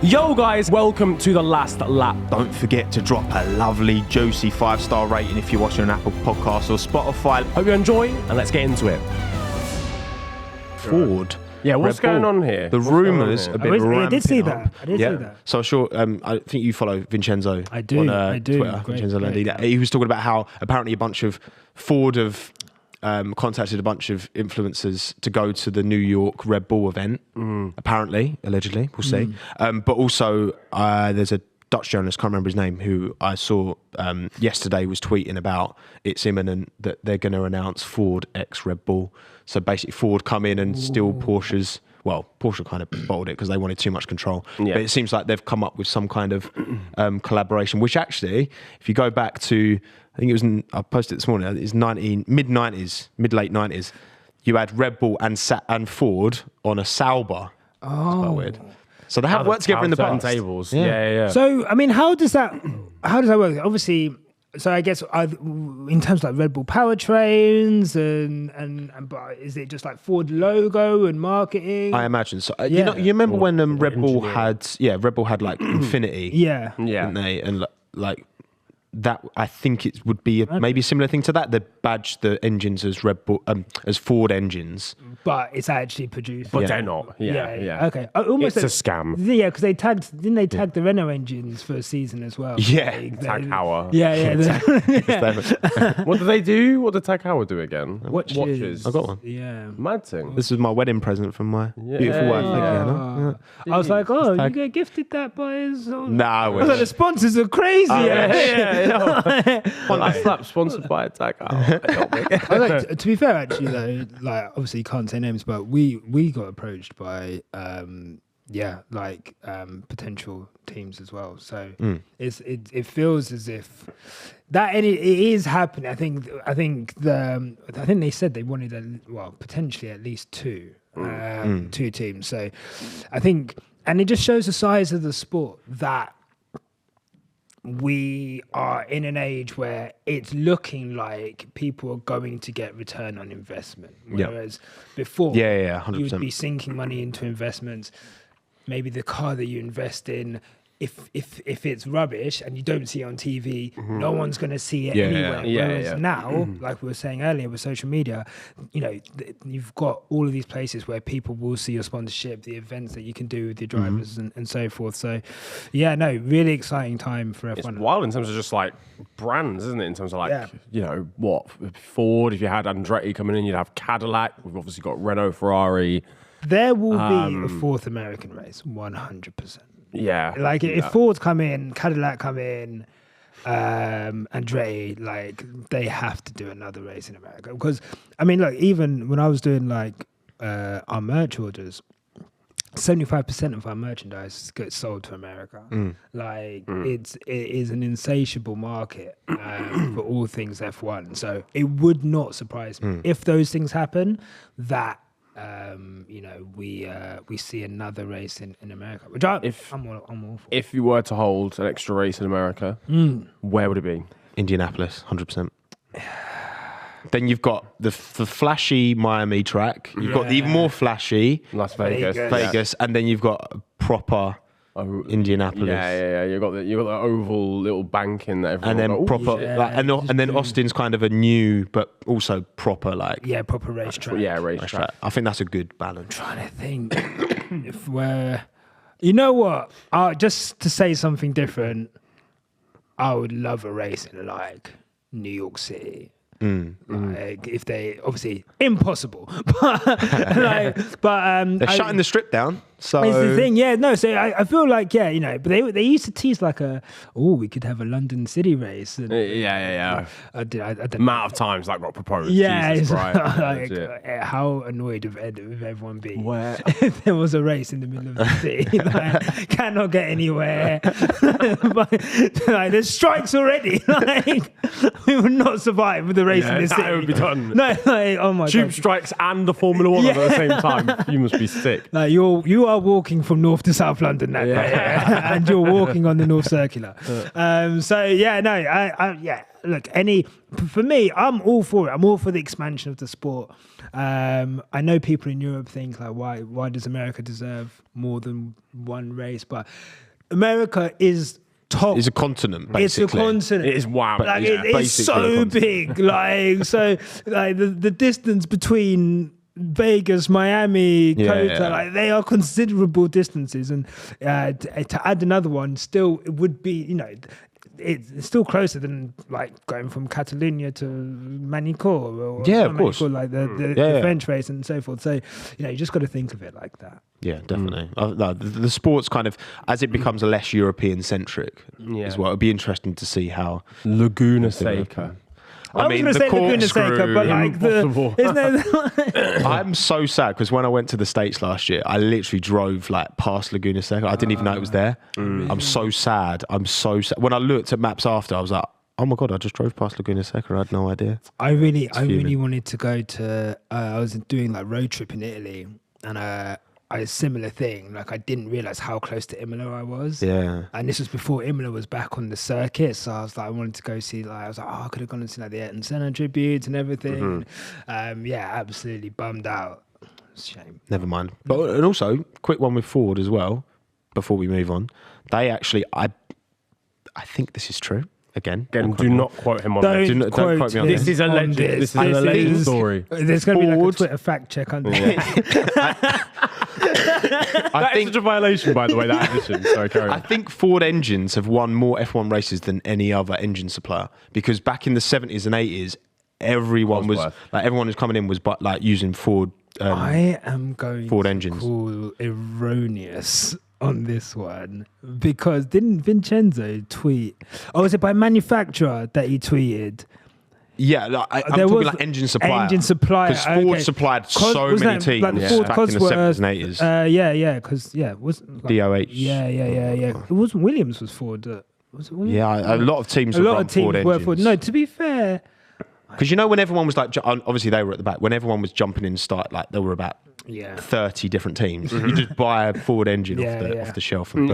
Yo guys, welcome to The Last Lap. Don't forget to drop a lovely, juicy 5-star rating if you're watching on Apple Podcasts or Spotify. Hope you enjoy, and let's get into it. Ford. Yeah, what's going on here? The rumours have been ramping I did see up. that. I did see that. So I'm sure, I think you follow Vincenzo I do, on I do. Twitter. Great, Vincenzo great. Landi. He was talking about how apparently a bunch of Ford have contacted a bunch of influencers to go to the New York Red Bull event. Apparently, allegedly, we'll see. But also, there's a Dutch journalist, can't remember his name, who I saw yesterday was tweeting about it's imminent that they're going to announce Ford x Red Bull. So basically, Ford come in and steal Porsche's. Well, Porsche kind of bottled it because they wanted too much control. Yeah. But it seems like they've come up with some kind of collaboration, which actually, if you go back to, I think it was, I posted it this morning, it's mid-90s, mid-late 90s, you had Red Bull and Ford on a Sauber. Oh. That's quite weird. So they have worked together in the past. Tables. Yeah. So, I mean, how does that work? Obviously, so I guess in terms of like Red Bull powertrains and but is it just like Ford logo and marketing? I imagine so. You remember when Red Bull had like Infinity, didn't they? And like that, I think it would be maybe a similar thing to that. They badge the engines as Red Bull as Ford engines, but it's actually produced. But they're not. Yeah. Okay. Almost It's a scam. Yeah, because didn't they tag the Renault engines for a season as well? Yeah. Tag Heuer. Yeah. What do they do? What did Tag Heuer do again? Watches. I got one. Yeah. Mad thing. This is my wedding present from my beautiful wife. Thank you, Anna. I was like, oh, you get gifted that by his own. Nah, I I was like, the wish. sponsors are crazy. Last Lap sponsored by Tag Heuer. I like, to be fair, actually, though, like obviously you can't say names, but we got approached by potential teams as well. So it feels as if that it is happening. I think they said they wanted potentially at least two teams. So I think, and it just shows the size of the sport that we are in an age where it's looking like people are going to get return on investment. Whereas before, 100%. you would be sinking money into investments. Maybe the car that you invest in, if it's rubbish and you don't see it on TV, no one's going to see it anywhere. Whereas now, like we were saying earlier with social media, you've got all of these places where people will see your sponsorship, the events that you can do with your drivers and so forth. So, really exciting time for F1. It's wild in terms of just like brands, isn't it? In terms of like, Ford, if you had Andretti coming in, you'd have Cadillac. We've obviously got Renault, Ferrari. There will be a fourth American race, 100%. Yeah. Like if Ford come in, Cadillac come in, Andretti, like they have to do another race in America. Because I mean, like even when I was doing like our merch orders, 75% of our merchandise gets sold to America. It is an insatiable market for all things F1. So it would not surprise me if those things happen that we see another race in America, which I'm all for. If you were to hold an extra race in America, where would it be? Indianapolis, 100%. Then you've got the flashy Miami track. You've got the even more flashy Las Vegas. and then you've got a proper Indianapolis. Yeah. You got the oval little bank in there, and then proper, and then Austin's kind of a new but also proper proper racetrack. Racetrack. I think that's a good balance. I'm trying to think if we're, you know what? Just to say something different, I would love a race in like New York City. Like if they obviously impossible, but they're shutting the strip down. So it's the thing, So I feel like but they used to tease like we could have a London City race. And, I don't amount of times that got proposed. Yeah, Jesus like Christ. how annoyed would everyone be Where if there was a race in the middle of the city? Like, cannot get anywhere. There's strikes already. Like we would not survive with the race in this city. It would be done. No, oh my god. Tube strikes and the Formula One at the same time. You must be sick. Like you are walking from north to south London that day, and you're walking on the North Circular. Look, for me, I'm all for it. I'm all for the expansion of the sport. I know people in Europe think like, why does America deserve more than one race? But America is top. It's a continent, basically. It's a continent. It is wow. Like, it's so big. The distance between Vegas, Miami, Kota, like they are considerable distances, and to add another one, still it would be, it's still closer than like going from Catalonia to Manicourt or of course, like the French race and so forth. So you just got to think of it like that. Yeah, definitely. The sport's kind of, as it becomes less European centric, as well. It'd be interesting to see how Laguna Seca. I was going to say Laguna Seca, but like I'm so sad because when I went to the States last year, I literally drove like past Laguna Seca. I didn't even know it was there. I'm so sad. When I looked at maps after, I was like, oh my God, I just drove past Laguna Seca. I had no idea. I really wanted to go to, I was doing like road trip in Italy, and a similar thing. Like I didn't realize how close to Imola I was. Yeah. And this was before Imola was back on the circuit. So I was like, I wanted to go see, like, I was like, I could have gone and seen like the Ayrton Senna tributes and everything. Absolutely bummed out. Shame. Never mind. But and also, quick one with Ford as well, before we move on. They actually, I think this is true. Again, do not quote him on this. Don't quote me on this. This is a legend. This is an alleged story. There's going to be like a Twitter fact check under I think such a violation, by the way, that addition. Sorry, carry on. I think Ford engines have won more F1 races than any other engine supplier, because back in the 70s and 80s, everyone who's coming in was like using Ford. I am going Ford to engines. call erroneous on this one, because didn't Vincenzo tweet? Oh, was it by manufacturer that he tweeted? Yeah, I'm talking like engine supplier. Because Ford supplied so many teams back in the 70s and 80s. Was DOH. Yeah. It wasn't Williams, was Ford. Was it Williams? Yeah, a lot of teams were run Ford engines. Ford. No, to be fair, because when everyone was like, obviously they were at the back. When everyone was jumping in start, like there were about 30 different teams. You just buy a Ford engine off the shelf. And